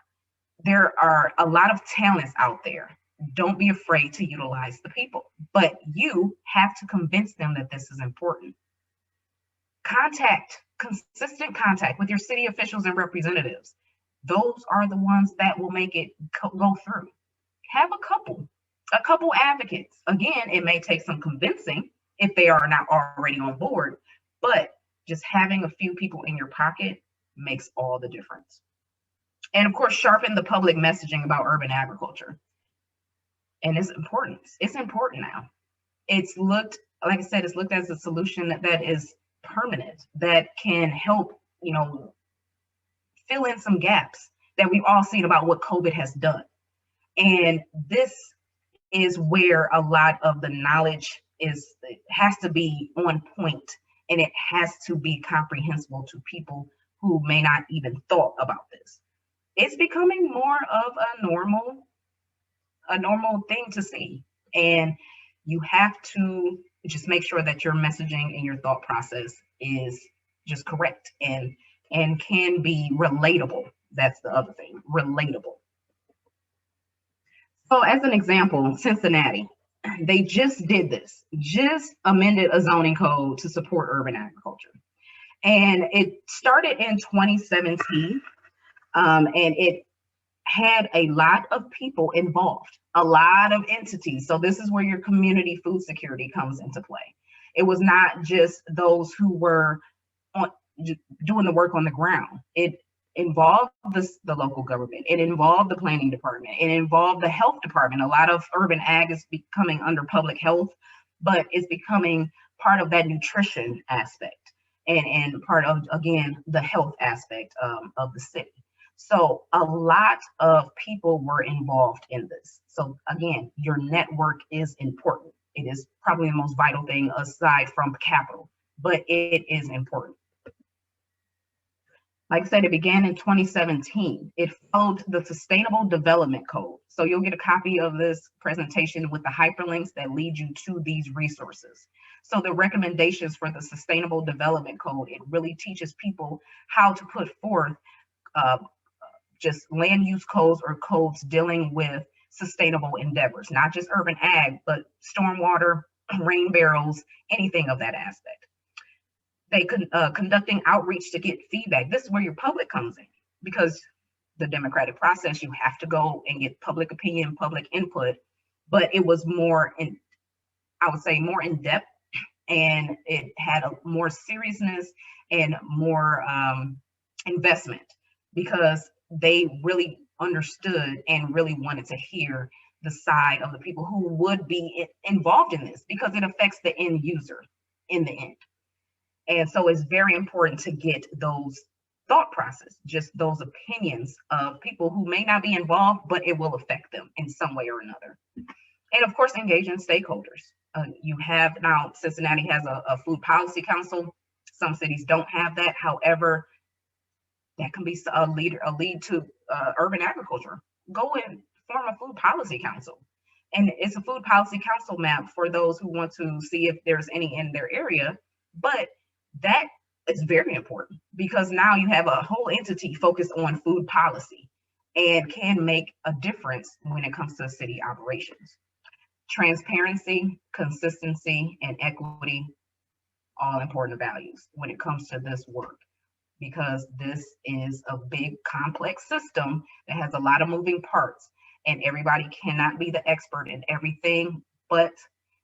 There are a lot of talents out there. Don't be afraid to utilize the people, but you have to convince them that this is important. Consistent contact with your city officials and representatives. Those are the ones that will make it go through. Have a couple advocates. Again, it may take some convincing if they are not already on board, but just having a few people in your pocket makes all the difference. And of course, sharpen the public messaging about urban agriculture. And it's important. It's important now. It's looked, like I said, it's looked as a solution that is permanent, that can help, fill in some gaps that we've all seen about what COVID has done. And this is where a lot of the knowledge has to be on point, and it has to be comprehensible to people who may not even thought about this. It's becoming more of a normal thing to see. And you have to just make sure that your messaging and your thought process is just correct and can be relatable. That's the other thing, relatable. So as an example, Cincinnati, they just did this, just amended a zoning code to support urban agriculture. And it started in 2017, and it had a lot of people involved, a lot of entities. So this is where your community food security comes into play. It was not just those who were doing the work on the ground. It involved the local government. It involved the planning department. It involved the health department. A lot of urban ag is becoming under public health, but it's becoming part of that nutrition aspect and part of, again, the health aspect of the city. So a lot of people were involved in this. So again, your network is important. It is probably the most vital thing aside from capital, but it is important. Like I said, it began in 2017. It followed the Sustainable Development Code. So you'll get a copy of this presentation with the hyperlinks that lead you to these resources. So the recommendations for the Sustainable Development Code, it really teaches people how to put forth just land use codes or codes dealing with sustainable endeavors, not just urban ag, but stormwater, rain barrels, anything of that aspect. They conducting outreach to get feedback. This is where your public comes in, because the democratic process, you have to go and get public opinion, public input, but it was more I would say more in depth, and it had a more seriousness and more investment, because they really understood and really wanted to hear the side of the people who would be involved in this, because it affects the end user in the end. And so it's very important to get those thought process, just those opinions of people who may not be involved, but it will affect them in some way or another. And of course, engaging stakeholders. You have now, Cincinnati has a food policy council. Some cities don't have that. However, that can be a lead to urban agriculture. Go and form a food policy council. And it's a food policy council map for those who want to see if there's any in their area. But that is very important, because now you have a whole entity focused on food policy and can make a difference when it comes to city operations. Transparency, consistency, and equity, all important values when it comes to this work, because this is a big complex system that has a lot of moving parts, and everybody cannot be the expert in everything, but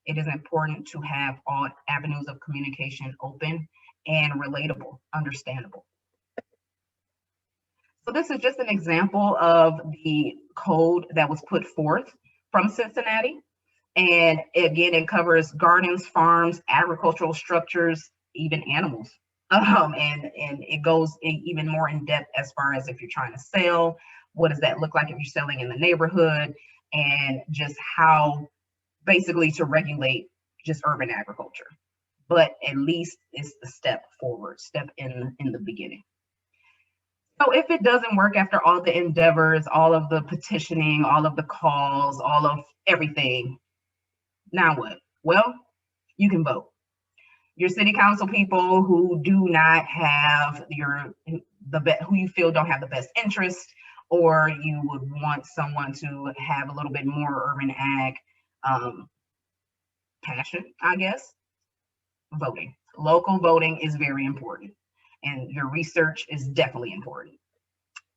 it is important to have all avenues of communication open and relatable, understandable. So this is just an example of the code that was put forth from Cincinnati. And again, it covers gardens, farms, agricultural structures, even animals. And it goes even more in depth as far as if you're trying to sell, what does that look like if you're selling in the neighborhood, and just how basically to regulate just urban agriculture. But at least it's the step forward, step in the beginning. So if it doesn't work after all the endeavors, all of the petitioning, all of the calls, all of everything, now what? Well, you can vote. Your city council people who do not have who you feel don't have the best interest, or you would want someone to have a little bit more urban ag passion, I guess. Voting. Local voting is very important, and your research is definitely important.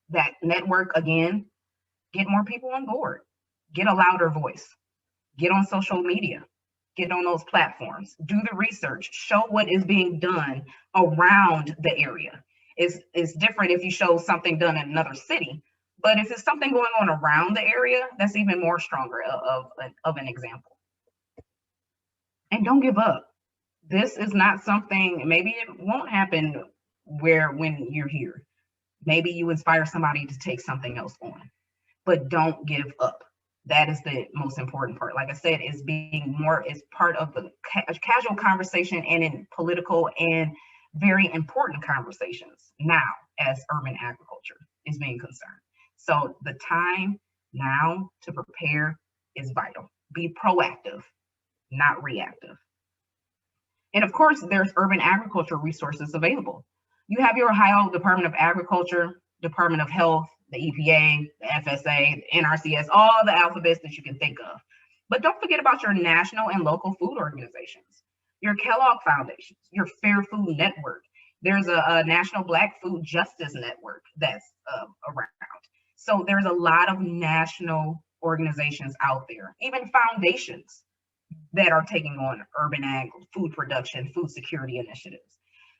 That network, again, get more people on board, get a louder voice, get on social media, get on those platforms, do the research, show what is being done around the area. It's different if you show something done in another city, but if it's something going on around the area, that's even more stronger of an example. And don't give up. This is not something, maybe it won't happen when you're here. Maybe you inspire somebody to take something else on, but don't give up. That is the most important part. Like I said, is part of the casual conversation and in political and very important conversations now as urban agriculture is being concerned. So the time now to prepare is vital. Be proactive, not reactive. And of course, there's urban agriculture resources available. You have your Ohio Department of Agriculture, Department of Health, the EPA, the FSA, the NRCS, all the alphabets that you can think of. But don't forget about your national and local food organizations, your Kellogg Foundations, your Fair Food Network. There's a National Black Food Justice Network that's around. So there's a lot of national organizations out there, even foundations that are taking on urban ag, food production, food security initiatives.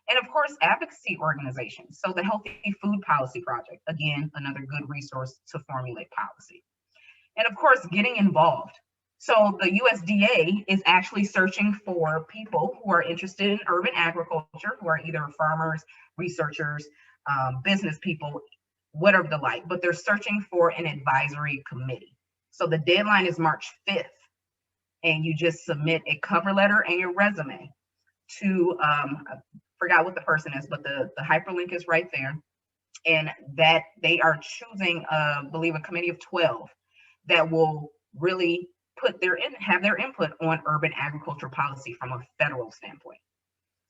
And of course, advocacy organizations. So the Healthy Food Policy Project, again, another good resource to formulate policy. And of course, getting involved. So the USDA is actually searching for people who are interested in urban agriculture, who are either farmers, researchers, business people, whatever the like, but they're searching for an advisory committee. So the deadline is March 5th, and you just submit a cover letter and your resume to, I forgot what the person is, but the hyperlink is right there. And that they are choosing, I believe, a committee of 12 that will really have their input on urban agriculture policy from a federal standpoint.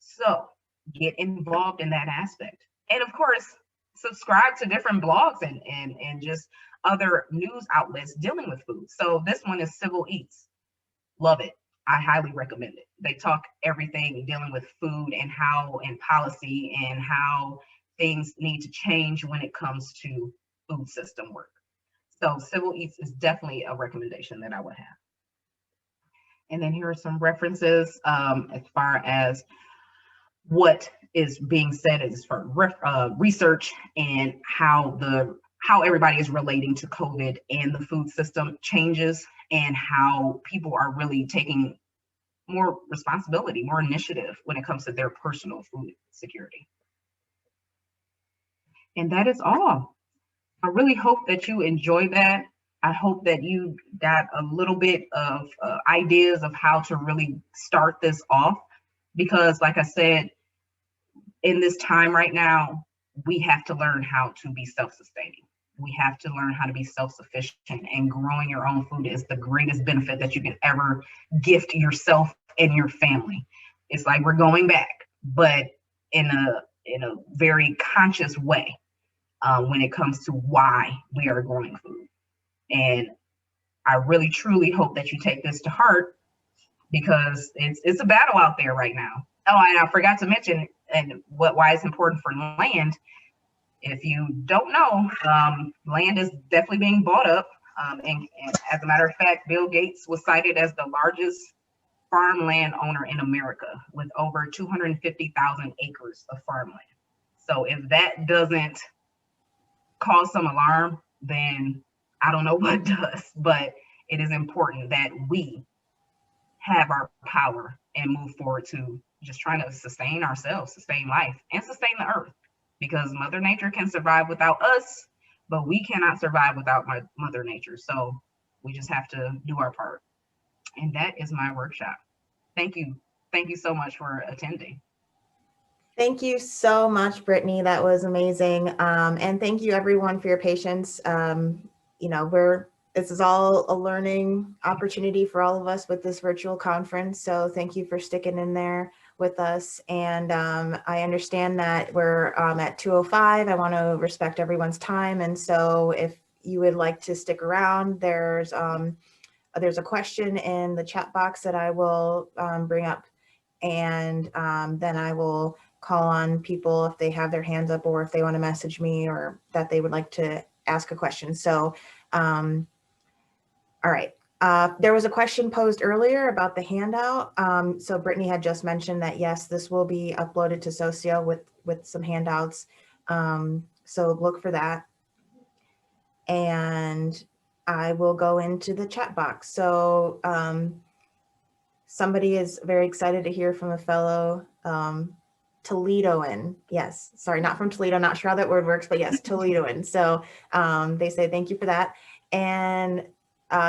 So get involved in that aspect. And of course, subscribe to different blogs and just other news outlets dealing with food. So this one is Civil Eats. Love it. I highly recommend it. They talk everything dealing with food and how and policy and how things need to change when it comes to food system work. So Civil Eats is definitely a recommendation that I would have. And then here are some references as far as what is being said as for research and how everybody is relating to COVID and the food system changes and how people are really taking more responsibility, more initiative when it comes to their personal food security. And that is all. I really hope that you enjoyed that. I hope that you got a little bit of ideas of how to really start this off, because like I said, in this time right now, we have to learn how to be self-sustaining. We have to learn how to be self-sufficient, and growing your own food is the greatest benefit that you can ever gift yourself and your family. It's like we're going back, but in a very conscious way when it comes to why we are growing food. And I really, truly hope that you take this to heart, because it's a battle out there right now. Oh, and I forgot to mention why it's important for land. If you don't know, land is definitely being bought up. And as a matter of fact, Bill Gates was cited as the largest farmland owner in America with over 250,000 acres of farmland. So if that doesn't cause some alarm, then I don't know what does. But it is important that we have our power and move forward to just trying to sustain ourselves, sustain life, and sustain the earth, because Mother Nature can survive without us, but we cannot survive without Mother Nature. So we just have to do our part. And that is my workshop. Thank you. Thank you so much for attending. Thank you so much, Brittany. That was amazing. And thank you everyone for your patience. You know, this is all a learning opportunity for all of us with this virtual conference. So thank you for sticking in there with us. And I understand that we're at 2:05. I want to respect everyone's time. And so if you would like to stick around, there's a question in the chat box that I will bring up. And then I will call on people if they have their hands up or if they want to message me or that they would like to ask a question. So, all right. There was a question posed earlier about the handout. So Brittany had just mentioned that, yes, this will be uploaded to Socio with some handouts. So look for that. And I will go into the chat box. So somebody is very excited to hear from a fellow Toledoan. Yes, sorry, not from Toledo, not sure how that word works, but yes, Toledoan. So they say thank you for that. And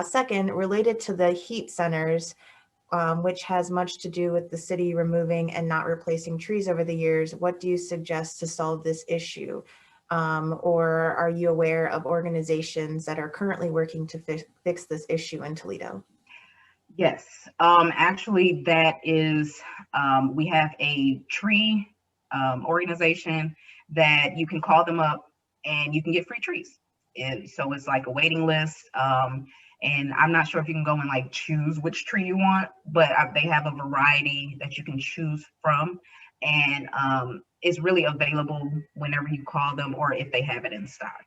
second, related to the heat centers, which has much to do with the city removing and not replacing trees over the years, what do you suggest to solve this issue? Or are you aware of organizations that are currently working to fix this issue in Toledo? Yes, actually that is, we have a tree organization that you can call them up and you can get free trees. So it's like a waiting list. And I'm not sure if you can go and like choose which tree you want, but they have a variety that you can choose from. And it's really available whenever you call them or if they have it in stock.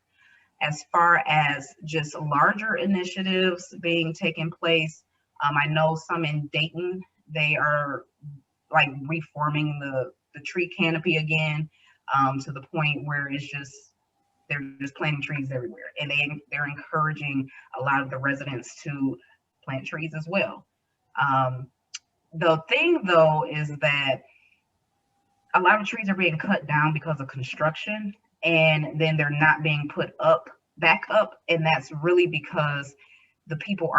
As far as just larger initiatives being taken place, I know some in Dayton, they are like reforming the tree canopy again, to the point where they're just planting trees everywhere. And they're encouraging a lot of the residents to plant trees as well. The thing though is that a lot of trees are being cut down because of construction, and then they're not being put back up. And that's really because the people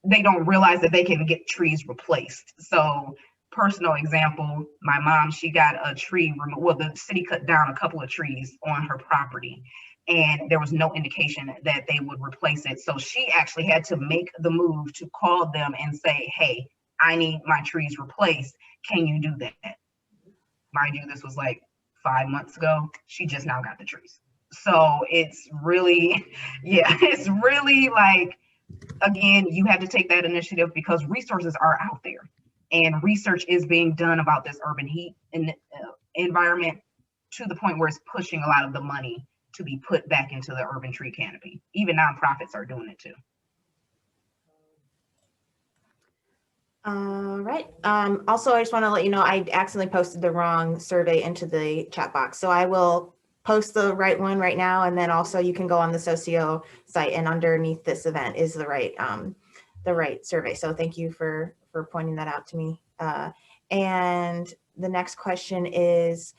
they don't realize that they can get trees replaced. So personal example, my mom, she got a tree removed. Well, the city cut down a couple of trees on her property and there was no indication that they would replace it. So she actually had to make the move to call them and say, hey, I need my trees replaced. Can you do that? Mind you, this was like 5 months ago. She just now got the trees. So it's really, yeah, it's really like, again, you have to take that initiative because resources are out there and research is being done about this urban heat environment to the point where it's pushing a lot of the money to be put back into the urban tree canopy. Even nonprofits are doing it too. All right. Also, I just want to let you know, I accidentally posted the wrong survey into the chat box. So I will post the right one right now. And then also you can go on the Socio site and underneath this event is the right survey. So thank you for pointing that out to me. And the next question is,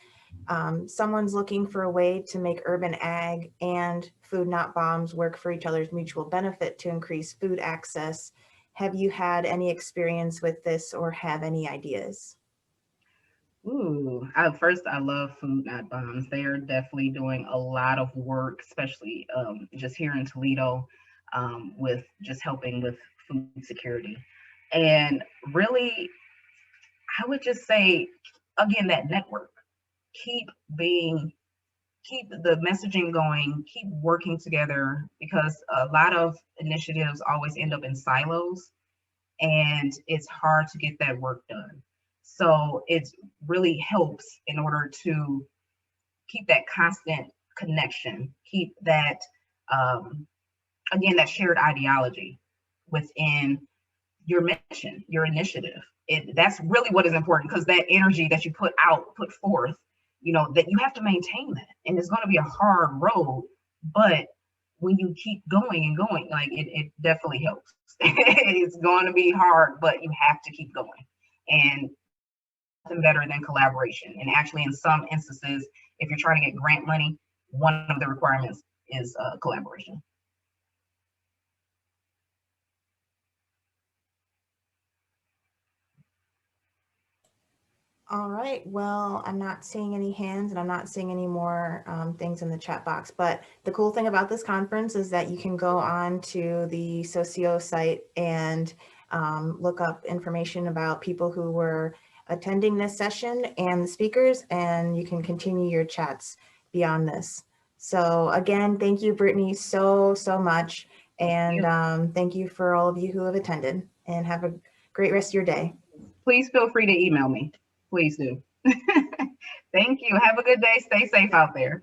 someone's looking for a way to make urban ag and food not bombs work for each other's mutual benefit to increase food access. Have you had any experience with this or have any ideas? Ooh, first, I love Food Not Bombs. They are definitely doing a lot of work, especially just here in Toledo, with just helping with food security. And really, I would just say, again, that network, keep the messaging going, keep working together, because a lot of initiatives always end up in silos and it's hard to get that work done. So it really helps in order to keep that constant connection, keep that, again, that shared ideology within your mission, your initiative. That's really what is important, because that energy that you put forth, you know, that you have to maintain that. And it's going to be a hard road But when you keep going and going, like it definitely helps. It's going to be hard, but you have to keep going. And nothing better than collaboration. And actually, in some instances, if you're trying to get grant money, one of the requirements is collaboration. All right, well, I'm not seeing any hands and I'm not seeing any more things in the chat box, but the cool thing about this conference is that you can go on to the Socio site and look up information about people who were attending this session and the speakers, and you can continue your chats beyond this. So again, thank you, Brittany, so much. And thank you for all of you who have attended, and have a great rest of your day. Please feel free to email me. Please do. Thank you. Have a good day. Stay safe out there.